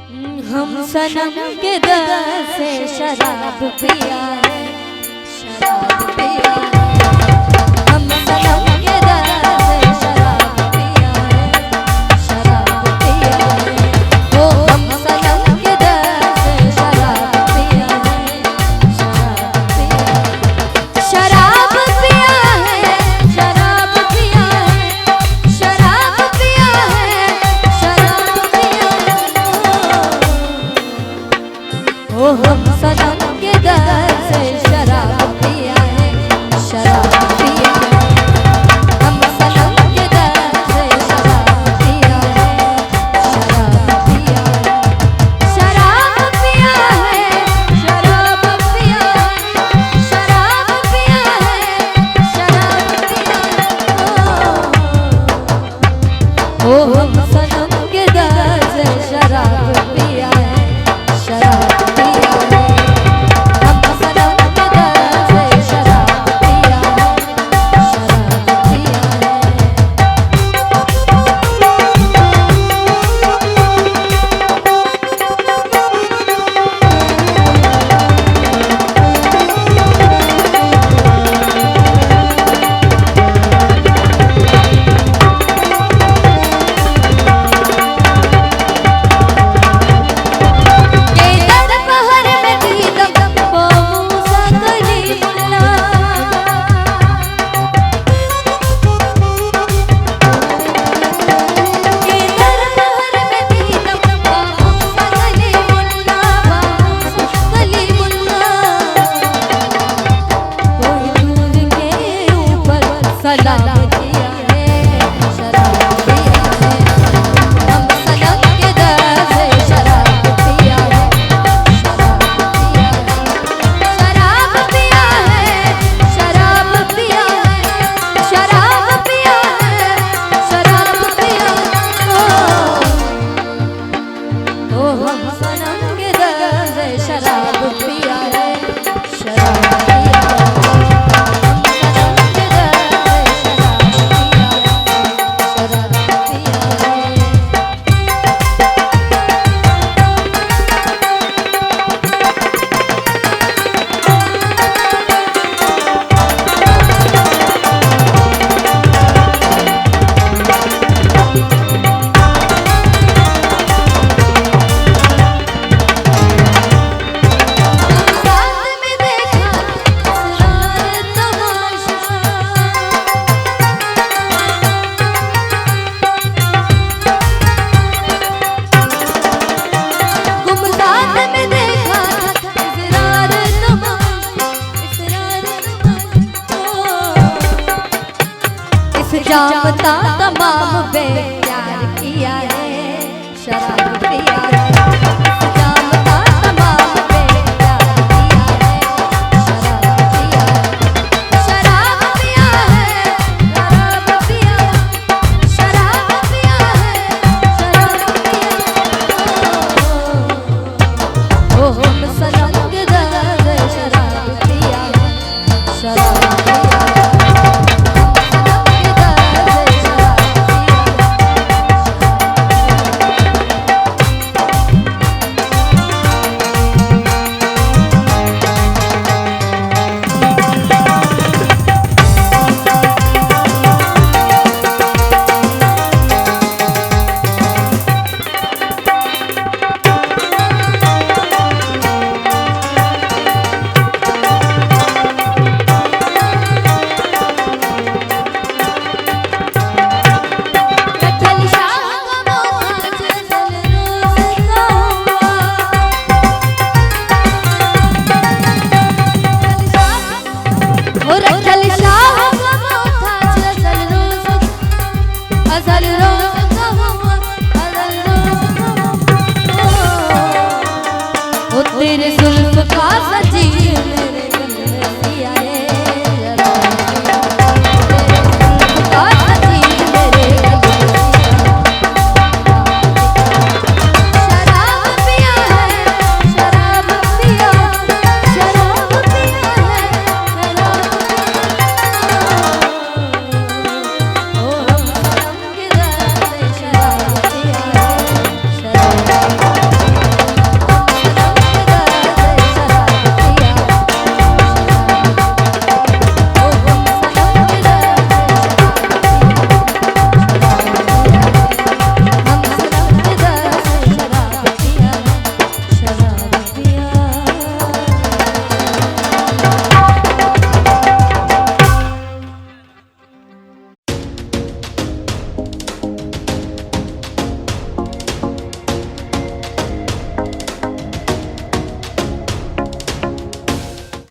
हम सनम के दर से शराब पिया है, शराब पिया है। हम सनम के दर से शराब पिया है, शराब पिया है। ओ हम सनम के दर से शराब पिया है, शराब पिया है। शराब पिया है, शराब पिया है, शराब पिया है, शराब पिया है। ओ हम सनम के दर से शराब पिया है, शराब पिया है। हम सनम के दर से शराब पिया है, शराब पिया है। शराब पिया है, शराब पिया है, शराब पिया है, शराब पिया है। ओ हम सनम के दर से शराब पिया है, शराब पिया है। हम सनम के दर से शराब पिया है, शराब पिया है। सलाम किया है, शराब पिया है। हम सनम के दर से शराब पिया है, शराब पिया है। शराब पिया है, शराब पिया है, शराब पिया है, शराब पिया है। ओ हम सनम के दर से शराब पिया है, शराब पिया है। जामता तमाम बे प्यार किया है, शराब पिया है।